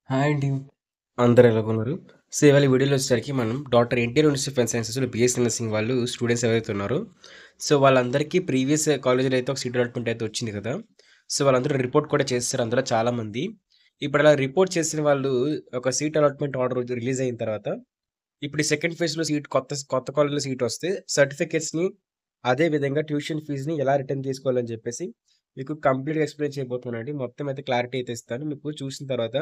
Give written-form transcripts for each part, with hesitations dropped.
Hi అండి. అందరూ ఎలాగున్నారు? So, ఇవాళ ఈ వీడియోలో వచ్చేసరికి మనం doctor NTR university of health సైన్సెస్‌లో బీఎస్సీ నర్సింగ్ వాళ్ళు స్టూడెంట్స్ ఎవరైతే ఉన్నారో, సో, వాళ్ళందరికీ ప్రీవియస్ కాలేజ్‌లో అయితే ఒక సీట్ అలాట్‌మెంట్ అయితే వచ్చింది కదా! సో, వాళ్ళందరూ రిపోర్ట్ కూడా చేసేసారు అందులో చాలామంది. ఇప్పుడు అలా రిపోర్ట్ చేసిన వాళ్ళు ఒక సీట్ అలాట్‌మెంట్ ఆర్డర్ రిలీజ్ అయిన తర్వాత, ఇప్పుడు ఈ సెకండ్ ఫేజ్‌లో సీట్ కొత్త కొత్త కాలేజ్‌లో సీట్ వస్తే సర్టిఫికేట్స్‌ని అదే విధంగా ట్యూషన్ ఫీజ్‌ని ఎలా రిటర్న్ తీసుకోవాలని చెప్పేసి మీకు కంప్లీట్‌గా ఎక్స్‌ప్లెయిన్ చేయబోతున్నానండి. మొత్తం అయితే క్లారిటీ అయితే ఇస్తాను. మీకు చూసిన తర్వాత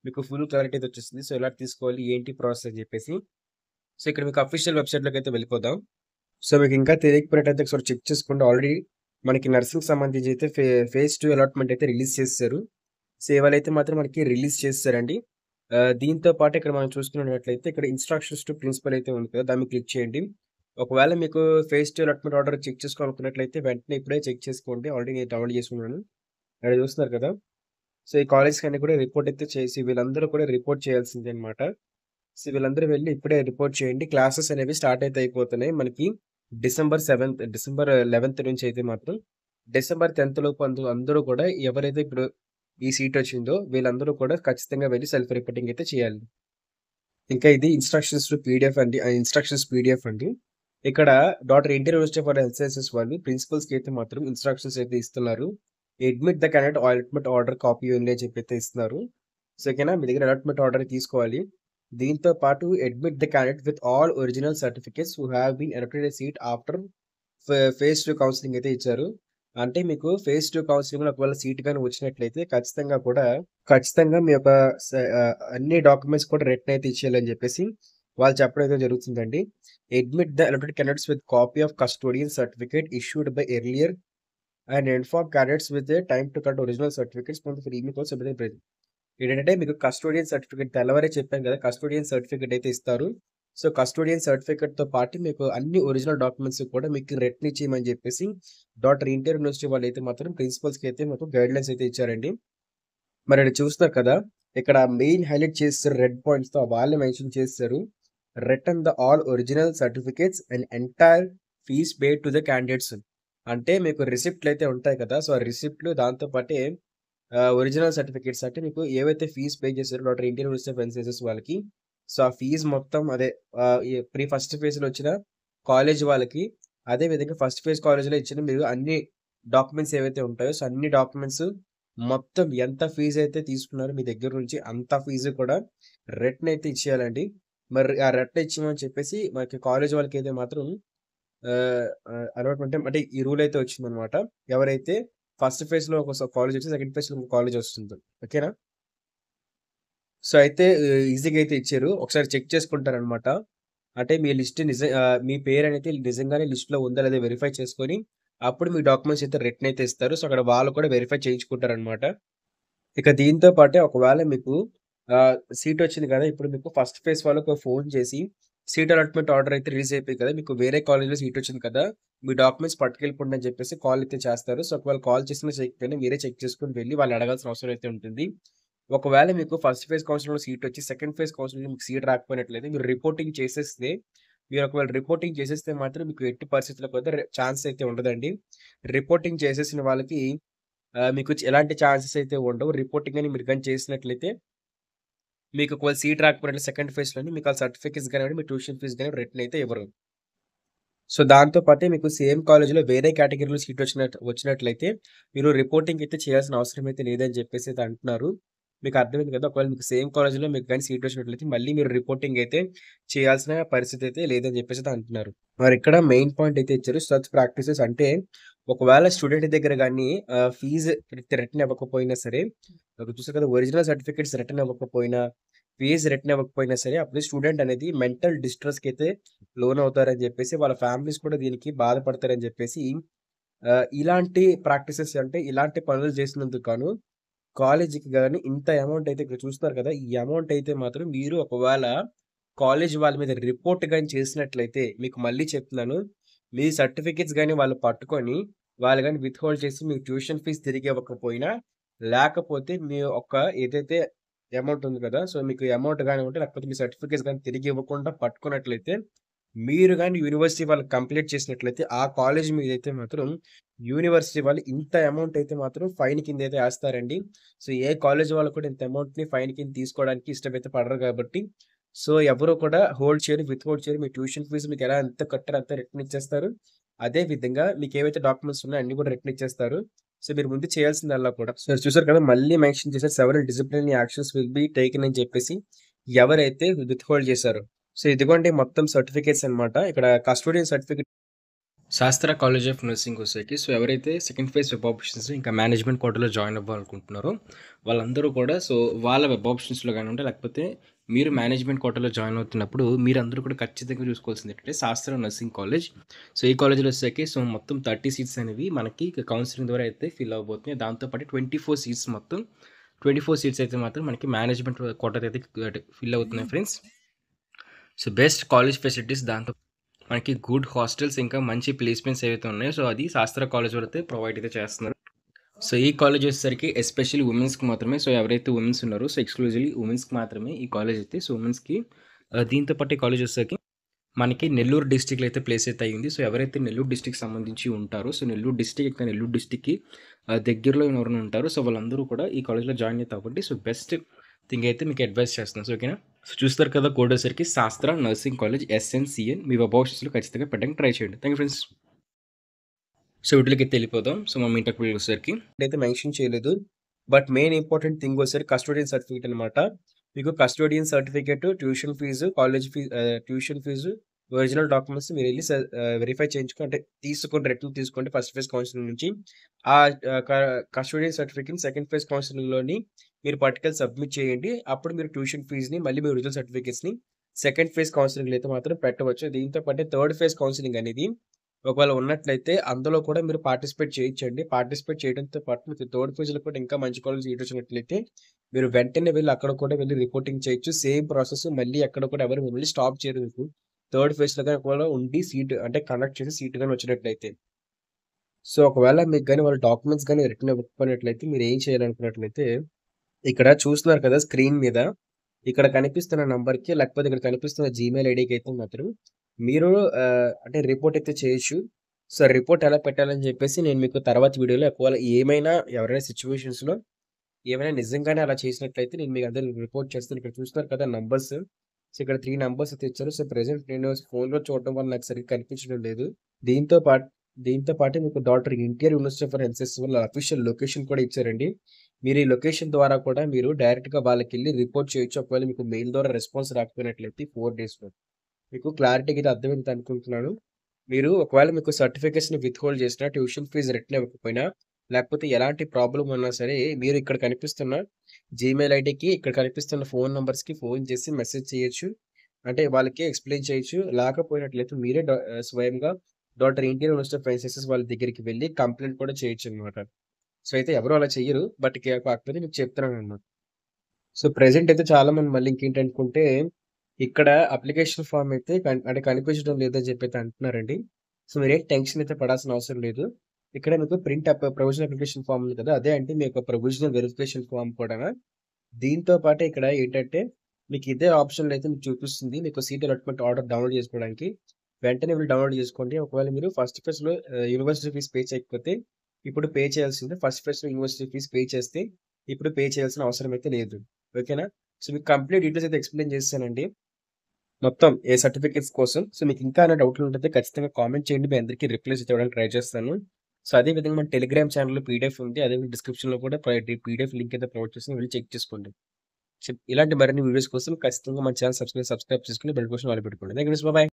మీకు ఫుల్ క్లారిటీ అయితే వచ్చేస్తుంది. సో, ఎలా తీసుకోవాలి? ఏంటి ప్రాసెస్ అని చెప్పేసి. సో, ఇక్కడ మీకు అఫీషియల్ వెబ్‌సైట్‌లోకైతే వెళ్ళిపోదాం. సో, మీకు ఇంకా తెలియకపోయినట్టయితే ఒకసారి చెక్ చేసుకోండి. ఆల్రెడీ మనకి నర్సింగ్‌కి సంబంధించి అయితే ఫేజ్ 2 అలాట్‌మెంట్ అయితే రిలీజ్ చేసేసారు. సో, ఇవాళైతే మాత్రం మనకి రిలీజ్ చేసేసారండి. దీంతో పాటు ఇక్కడ మనం చూసుకున్నట్లయితే ఇక్కడ ఇన్‌స్ట్రక్షన్స్ టు ప్రిన్సిపల్ అయితే ఉంది కదా! దాని మీద క్లిక్ చేయండి. ఒకవేళ మీకు ఫేజ్ 2 అలాట్‌మెంట్ ఆర్డర్ చెక్ చేసుకోవాలనుకున్నట్లయితే వెంటనే ఇప్పుడే చెక్ చేసుకోండి. ఆల్రెడీ నేను డౌన్లోడ్ చేసుకున్నాను. ఇక్కడ చూస్తున్నారు కదా! సో, ఈ కాలేజ్‌కన్నీ కూడా రిపోర్ట్ అయితే చేసి వీళ్ళందరూ కూడా రిపోర్ట్ చేయాల్సిందే అన్నమాట. సో, వీళ్ళందరూ వెళ్లి ఇప్పుడే రిపోర్ట్ చేయండి. క్లాసెస్ అనేవి స్టార్ట్ అయితే అయిపోతున్నాయి. మనకి డిసెంబర్ 11థ్ నుంచి అయితే మాత్రం డిసెంబర్ 10థ్ లోపు అందరూ కూడా ఎవరైతే ఇప్పుడు ఈ సీట్ వచ్చిందో వీళ్ళందరూ కూడా ఖచ్చితంగా వెళ్లి సెల్ఫ్ రిపోర్టింగ్ అయితే చేయాలి. ఇంకా ఇది ఇన్‌స్ట్రక్షన్స్ పీడీఎఫ్ అండి. ఇక్కడ doctor NTR university for health sciences వాళ్ళు ప్రిన్సిపల్స్‌కి అయితే మాత్రం ఇన్‌స్ట్రక్షన్స్ అయితే ఇస్తున్నారు. Admit the candidate allotment order copy only అని చెప్పి అయితే ఇస్తున్నారు. సో, ఓకేనా మీ దగ్గర అలాట్‌మెంట్ ఆర్డర్ తీసుకోవాలి. దీంతో పాటు admit the candidate with all original certificates who have been allotted a seat after phase 2 counselling అయితే ఇచ్చారు. అంటే మీకు ఫేజ్ 2 కౌన్సెలింగ్‌లో ఒకవేళ సీట్ గాని వచ్చినట్లయితే ఖచ్చితంగా మీ యొక్క అన్ని డాక్యుమెంట్స్ కూడా రిటర్న్ అయితే ఇచ్చేయాలని చెప్పేసి వాళ్ళు చెప్పడం అయితే జరుగుతుందండి. Admit the allotted candidates with copy of custodian certificate issued by earlier and inform candidates with a time to collect original certificates from the free course submitted present. ఏంటంటే మీకు కస్టోడియన్ సర్టిఫికేట్ తెల్లవారే చెప్పాను కదా! కస్టోడియన్ సర్టిఫికేట్ అయితే ఇస్తారు. So, custodian సర్టిఫికేట్‌తో పాటు మీకు అన్ని ఒరిజినల్ డాక్యుమెంట్స్ కూడా మీకు రిటర్న్ ఇచ్చేయమని చెప్పేసి డాక్టర్ ఎన్టీఆర్ యూనివర్సిటీ వాళ్ళైతే మాత్రం ప్రిన్సిపల్స్‌కి అయితే మాకు గైడ్‌లైన్స్ అయితే ఇచ్చారండి. మరి ఇక్కడ చూస్తున్నారు కదా! ఇక్కడ మెయిన్ హైలైట్ చేసేసారు రెడ్ పాయింట్స్‌తో వాళ్ళే మెన్షన్ చేసేసారు. Return the all original certificates and entire fees paid to the candidates. అంటే మీకు రిసిప్ట్‌లయితే ఉంటాయి కదా! సో, ఆ రిసిప్ట్‌లు దాంతో పాటే ఒరిజినల్ సర్టిఫికేట్స్ అంటే మీకు ఏవైతే ఫీస్ పే చేసారో doctor NTR university of health sciences వాళ్ళకి. సో, ఆ ఫీస్ మొత్తం అదే ఈ ఫస్ట్ ఫేజ్‌లో వచ్చిన కాలేజ్ వాళ్ళకి, అదే విధంగా ఫస్ట్ ఫేజ్ కాలేజ్‌లో ఇచ్చిన మీరు అన్ని డాక్యుమెంట్స్ ఏవైతే ఉంటాయో, సో, అన్ని డాక్యుమెంట్స్ మొత్తం ఎంత ఫీజ్ అయితే తీసుకున్నారో మీ దగ్గర నుంచి అంత ఫీజు కూడా రిటర్న్ అయితే ఇచ్చేయాలండి. మరి ఆ రిటర్న్ ఇచ్చామని చెప్పేసి మనకి కాలేజ్ వాళ్ళకైతే మాత్రం అలాట్‌మెంట్ అంటే ఈ రూల్ అయితే వచ్చిందనమాట. ఎవరైతే ఫస్ట్ ఫేజ్‌లో ఒక కాలేజ్ వచ్చి సెకండ్ ఫేజ్‌లో ఇంకో కాలేజ్ వస్తుంది. ఓకేనా? సో, అయితే ఈజీగా అయితే ఇచ్చారు. ఒకసారి చెక్ చేసుకుంటారనమాట. అంటే మీ లిస్ట్ మీ పేరనేది నిజంగానే లిస్ట్‌లో ఉందా లేదా వెరిఫై చేసుకొని, అప్పుడు మీ డాక్యుమెంట్స్ అయితే రిటర్న్ అయితే ఇస్తారు. సో, అక్కడ వాళ్ళు కూడా వెరిఫై చేయించుకుంటారనమాట. ఇక దీంతో పాటే ఒకవేళ మీకు సీట్ వచ్చింది కదా! ఇప్పుడు మీకు ఫస్ట్ ఫేజ్ వాళ్ళకి ఫోన్ చేసి, సీట్ అలాట్‌మెంట్ ఆర్డర్ అయితే రిలీజ్ అయిపోయి కదా! మీకు వేరే కాలేజ్‌లో సీట్ వచ్చింది కదా! మీ డాక్యుమెంట్స్ పట్టుకెళ్ళిపోండి అని చెప్పేసి కాల్ అయితే చేస్తారు. సో, ఒకవేళ కాల్ చేసినా చేయకపోయినా మీరే చెక్ చేసుకొని వెళ్లి వాళ్ళని అడగాల్సిన అవసరం అయితే ఉంటుంది. ఒకవేళ మీకు ఫస్ట్ ఫేజ్ కౌన్సిలింగ్‌లో సీట్ వచ్చి, సెకండ్ ఫేజ్ కౌన్సిలింగ్‌లో మీకు సీట్ రాకపోయినట్లయితే మీరు రిపోర్టింగ్ చేసేస్తే, మీరు ఒకవేళ రిపోర్టింగ్ చేసేస్తే మాత్రం మీకు ఎట్టి పరిస్థితుల్లో కూడా ఛాన్స్ అయితే ఉండదండి. రిపోర్టింగ్ చేసేసిన వాళ్ళకి మీకు ఎలాంటి ఛాన్సెస్ అయితే ఉండవు. రిపోర్టింగ్ గాని మీరు గాని చేసినట్లయితే, మీకు ఒకవేళ సీట్ రాకపోయినట్లయితే సెకండ్ ఫేజ్‌లోని మీకు ఆ సర్టిఫికేట్స్ గానివ్వండి, మీ ట్యూషన్ ఫీస్ గాని రిటర్న్ అయితే ఇవ్వరు. సో, దాంతో పాటే మీకు సేమ్ కాలేజ్‌లో వేరే కేటగరీలో సీట్ వచ్చినట్లయితే, మీరు రిపోర్టింగ్ అయితే చేయాల్సిన అవసరం అయితే లేదని చెప్పేసి అయితే అంటున్నారు. మీకు అర్థమైంది కదా! ఒకవేళ మీకు సేమ్ కాలేజ్‌లో మీకు గాని సీట్ వచ్చినట్లయితే, మళ్ళీ మీరు రిపోర్టింగ్ అయితే చేయాల్సిన పరిస్థితి అయితే లేదని చెప్పేసి అయితే అంటున్నారు. మరిక్కడ మెయిన్ పాయింట్ అయితే ఇచ్చారు. సచ్ ప్రాక్టీసెస్ అంటే, ఒకవేళ స్టూడెంట్ దగ్గర గాని ఫీజ్ రిటర్న్ ఇవ్వకపోయినా సరే, ఇప్పుడు చూసారు కదా! ఒరిజినల్ సర్టిఫికేట్స్ రిటర్న్ ఇవ్వకపోయినా, ఫీజ్ రిటర్న్ ఇవ్వకపోయినా సరే, అప్పుడు స్టూడెంట్ అనేది మెంటల్ డిస్ట్రెస్‌కైతే లోనవుతారని జెప్పేసి, వాళ్ళ ఫ్యామిలీస్ కూడా దీనికి బాధపడతారని జెప్పేసి, ఇలాంటి ప్రాక్టీసెస్ అంటే, ఇలాంటి పనులు చేసినందుకు గాను కాలేజీకి గాని ఇంత అమౌంట్ అయితే ఇక్కడ చూస్తున్నారు కదా! ఈ అమౌంట్ అయితే మాత్రం మీరు ఒకవేళ కాలేజీ వాళ్ళ మీద రిపోర్ట్ గాని చేసినట్లయితే, మీకు మళ్ళీ చెప్తున్నాను. మీ సర్టిఫికేట్స్ గాని వాళ్ళు పట్టుకొని, వాళ్ళు గాని విత్‌హోల్డ్ చేసి మీకు ట్యూషన్ ఫీస్ తిరిగి ఇవ్వకపోయినా, లేకపోతే మీ యొక్క ఏదైతే అమౌంట్ ఉంది కదా! సో, మీకు అమౌంట్ గానివ్వండి, లేకపోతే మీ సర్టిఫికేట్స్ గాని తిరిగి ఇవ్వకుండా పట్టుకున్నట్లయితే, మీరు గాని యూనివర్సిటీ వాళ్ళకి కంప్లెయింట్ చేసినట్లయితే, ఆ కాలేజీ మీదైతే మాత్రం యూనివర్సిటీ వాళ్ళు ఇంత అమౌంట్ అయితే మాత్రం ఫైన్ కిందైతే ఏస్తారండి. సో, ఏ కాలేజ్ వాళ్ళు కూడా ఇంత అమౌంట్‌ని ఫైన్ కింద తీసుకోవడానికి ఇష్టమైతే పడరు కాబట్టి, సో, ఎవరు కూడా హోల్డ్ చేయరు, విత్‌హోల్డ్ చేయరు. మీ ట్యూషన్ ఫీజు మీకెలా ఎంత కట్టారో అంత రిటర్న్ ఇచ్చేస్తారు. అదే విధంగా మీకేవైతే డాక్యుమెంట్స్ ఉన్నాయో అన్నీ కూడా రిటర్న్ ఇచ్చేస్తారు. సో, మీరు ముందు చేయాల్సిందల్లా కూడా సో, చూసారు కదా! మళ్ళీ మెన్షన్ చేశారు several disciplinary actions will be taken అని చెప్పేసి ఎవరైతే విత్‌హోల్డ్ చేశారో. సో, ఇదిగోండి మొత్తం సర్టిఫికేట్స్ అన్నమాట. ఇక్కడ కస్టోడియన్ సర్టిఫికేట్ శాస్త్ర కాలేజ్ ఆఫ్ నర్సింగ్ వచ్చేకి సో ఎవరైతే సెకండ్ ఫేజ్ వెబ్ ఆప్షన్స్ ఇంకా మేనేజ్మెంట్ కోటాలో జాయిన్ అవ్వాలనుకుంటున్నారో వాళ్ళందరూ కూడా సో వాళ్ళ వెబ్ ఆప్షన్స్లో కానివ్వండి లేకపోతే మీరు మేనేజ్మెంట్ కోటాలో జాయిన్ అవుతున్నప్పుడు మీరందరూ కూడా ఖచ్చితంగా చూసుకోవాల్సింది ఏంటంటే శాస్త్ర నర్సింగ్ కాలేజ్ సో ఈ కాలేజ్లో వచ్చేకి సో మొత్తం 30 సీట్స్ అనేవి మనకి కౌన్సిలింగ్ ద్వారా అయితే ఫిల్ అవబోతున్నాయి. దాంతోపాటు 24 సీట్స్ మొత్తం 24 సీట్స్ అయితే మాత్రం మనకి మేనేజ్మెంట్ కోటాతో అయితే ఫిల్ అవుతున్నాయి friends. So best college facilities దాంతో మనకి గుడ్ హాస్టల్స్ ఇంకా మంచి ప్లేస్మెంట్స్ ఏవైతే ఉన్నాయో సో అది శాస్త్ర కాలేజ్ అయితే ప్రొవైడ్ అయితే చేస్తున్నారు. సో ఈ కాలేజ్ వచ్చేసరికి ఎస్పెషల్లీ ఉమెన్స్కి మాత్రమే. సో ఎవరైతే ఉమెన్స్ ఉన్నారో సో ఎక్స్క్లూజివ్లీ ఉమెన్స్కి మాత్రమే ఈ కాలేజ్ అయితే. సో ఉమెన్స్కి దీంతో పాటు ఈ కాలేజ్ వచ్చేసరికి మనకి నెల్లూరు డిస్టిక్లో అయితే ప్లేస్ అయితే అయ్యింది. సో ఎవరైతే నెల్లూరు డిస్టిక్ సంబంధించి ఉంటారో సో నెల్లూరు డిస్టిక్ ఇంకా నెల్లూరు డిస్టిక్కి దగ్గరలో ఎవరైనా ఉంటారో సో వాళ్ళందరూ కూడా ఈ కాలేజ్లో జాయిన్ అవుతారు కాబట్టి సో బెస్ట్ థింగ్ అయితే మీకు అడ్వైస్ చేస్తున్నాను. సో ఓకేనా. సో చూస్తారు కదా కోడ్ వచ్చేసరికి శాస్త్ర నర్సింగ్ కాలేజ్ SNCN మీ వెబ్ ఆప్షన్స్లో ఖచ్చితంగా పెట్టడానికి ట్రై చేయండి. Thank you friends. సో వీటికి వెళ్ళిపోదాం. సో మా ఇంటర్వ్యూ వచ్చేసరికి అయితే మెన్షన్ చేయలేదు బట్ మెయిన్ ఇంపార్టెంట్ థింగ్ వచ్చేసరికి కస్టోడియన్ సర్టిఫికేట్ అనమాట. మీకు custodian certificate tuition fee college fee tuition fee original documents మీరు వెళ్ళి వెరిఫై చేయించుకోండి. అంటే తీసుకోండి, రిటర్న్ తీసుకోండి ఫస్ట్ ఫేజ్ కౌన్సిలింగ్ నుంచి. ఆ కస్టోడియన్ సర్టిఫికేట్ సెకండ్ ఫేజ్ కౌన్సిలింగ్లోని మీరు పట్టుకెళ్ళి సబ్మిట్ చేయండి. అప్పుడు మీరు ట్యూషన్ ఫీజుని మళ్ళీ మీ ఒరిజినల్ సర్టిఫికేట్స్ని సెకండ్ ఫేజ్ కౌన్సిలింగ్లో అయితే మాత్రం పెట్టవచ్చు. దీంతో పాటు థర్డ్ ఫేజ్ కౌన్సిలింగ్ అనేది ఒకవేళ ఉన్నట్లయితే అందులో కూడా మీరు పార్టిసిపేట్ చేయొచ్చండి. పార్టిసిపేట్ చేయడంతో పాటు మీకు థర్డ్ ఫేజ్‌లో కూడా ఇంకా మంచి కాలేజ్ సీట్ వచ్చినట్లయితే మీరు వెంటనే వెళ్లి అక్కడ కూడా వెళ్లి రిపోర్టింగ్ చేయొచ్చు. సేమ్ ప్రాసెస్ మళ్ళీ అక్కడ కూడా ఎవరు మిమ్మల్ని స్టాప్ చేయరు మీకు. థర్డ్ ఫేజ్‌లో గాని ఒకవేళ ఉండి సీట్ అంటే కండక్ట్ చేసి సీట్ గాని వచ్చినట్లయితే. సో, ఒకవేళ మీకు గాని వాళ్ళ డాక్యుమెంట్స్ గాని రిటర్న్ ఇవ్వకపోయినట్లయితే మీరు ఏం చేయాలనుకున్నట్లయితే ఇక్కడ చూస్తున్నారు కదా స్క్రీన్ మీద. ఇక్కడ కనిపిస్తున్న నంబర్‌కి లేకపోతే ఇక్కడ కనిపిస్తున్న జీమెయిల్ ఐడీకి అయితే మాత్రం మీరు అంటే రిపోర్ట్ అయితే చేయొచ్చు. సో, రిపోర్ట్ ఎలా పెట్టాలని చెప్పేసి నేను మీకు తర్వాత వీడియోలో ఒకవేళ ఏమైనా ఎవరైనా సిట్యుయేషన్స్‌లో ఏమైనా నిజంగానే అలా చేసినట్లయితే నేను మీకు అందరికి రిపోర్ట్ చేస్తాను. ఇక్కడ చూస్తున్నారు కదా నంబర్స్. సో, ఇక్కడ 3 నంబర్స్ అయితే ఇచ్చారు. సో, ప్రెజెంట్ నేను ఫోన్‌లో చూడడం వల్ల నాకు సరిగ్గా కనిపించడం లేదు. దీంతో పాటు దీంతో పాటు మీకు doctor NTR university for health sciences వాళ్ళ అఫీషియల్ లొకేషన్ కూడా ఇచ్చారండి. మీరు ఈ లొకేషన్ ద్వారా కూడా మీరు డైరెక్ట్‌గా వాళ్ళకెళ్లి రిపోర్ట్ చేయొచ్చు. ఒకవేళ మీకు మెయిల్ ద్వారా రెస్పాన్స్ రాకపోయినట్లయితే 4 డేస్‌లో. మీకు క్లారిటీగా అయితే అర్థమైంది అనుకుంటున్నాను. మీరు ఒకవేళ మీకు సర్టిఫికేట్స్‌ని విత్‌హోల్డ్ చేసినా, ట్యూషన్ ఫీజ్ రిటర్న్ ఇవ్వకపోయినా, లేకపోతే ఎలాంటి ప్రాబ్లమ్ ఉన్నా సరే, మీరు ఇక్కడ కనిపిస్తున్న జీమెయిల్ ఐడీకి, ఇక్కడ కనిపిస్తున్న ఫోన్ నంబర్స్‌కి ఫోన్ చేసి మెసేజ్ చేయొచ్చు. అంటే వాళ్ళకి ఎక్స్‌ప్లెయిన్ చేయొచ్చు. లేకపోయినట్లయితే మీరే స్వయంగా doctor NTR university of sciences వాళ్ళ దగ్గరికి వెళ్లి కంప్లెయింట్ కూడా చేయొచ్చనమాట. సో, అయితే ఎవరు అలా చెయ్యరు. బట్ కాకపోతే మీకు చెప్తున్నానన్నమాట. సో, ప్రెజెంట్ అయితే చాలామంది మళ్ళీ ఇంకేంటనుకుంటే, ఇక్కడ అప్లికేషన్ ఫార్మ్ అయితే అంటే కనిపించడం లేదని చెప్పైతే అంటున్నారండి. సో, మీరేం టెన్షన్ అయితే పడాల్సిన అవసరం లేదు. ఇక్కడ మీకు ప్రొవిజనల్ అప్లికేషన్ ఫార్మ్ ఉంది కదా! అదే అంటే మీ యొక్క ప్రొవిజనల్ వెరిఫికేషన్ ఫార్మ్ కూడానా. దీంతో పాటు ఇక్కడ ఏంటంటే, మీకు ఇదే ఆప్షన్‌లో అయితే మీకు చూపిస్తుంది. మీకు సీట్ అలాట్‌మెంట్ ఆర్డర్ డౌన్‌లోడ్ చేసుకోవడానికి. వెంటనే వెళ్లి డౌన్‌లోడ్ చేసుకోండి. ఒకవేళ మీరు ఫస్ట్ ఫేజ్‌లో యూనివర్సిటీ ఫీస్ పే చేయకపోతే, ఇప్పుడు పే చేయాల్సిందే. ఫస్ట్ ఫేజ్‌లో యూనివర్సిటీ ఫీస్ పే చేస్తే, ఇప్పుడు పే చేయాల్సిన అవసరం అయితే లేదు. ఓకేనా? సో, మీకు కంప్లీట్ డీటెయిల్స్ అయితే ఎక్స్‌ప్లెయిన్ చేసేసానండి. మొత్తం ఏ సర్టిఫికేట్స్ కోసం. సో, మీకు ఇంకా ఏమైనా డౌట్‌లు ఉంటే ఖచ్చితంగా కామెంట్ చేయండి. మీ అందరికీ రిప్లైస్ ఇవ్వడానికి ట్రై చేస్తాను. సో, అదే విధంగా మన టెలిగ్రామ్ ఛానెల్‌లో పీడీఎఫ్ ఉంది. అదే డిస్క్రిప్షన్‌లో కూడా పీడీఎఫ్ లింక్ అయితే ప్రొవైడ్ చేస్తాను. వెళ్లి చెక్ చేసుకోండి. ఇలాంటి మరిన్ని వీడియోస్ కోసం ఖచ్చితంగా మన ఛానెల్ సబ్స్క్రైబ్ చేసుకొని బెల్ బటన్ ఆల్ పెట్టుకోండి. Thank you. బాయ్.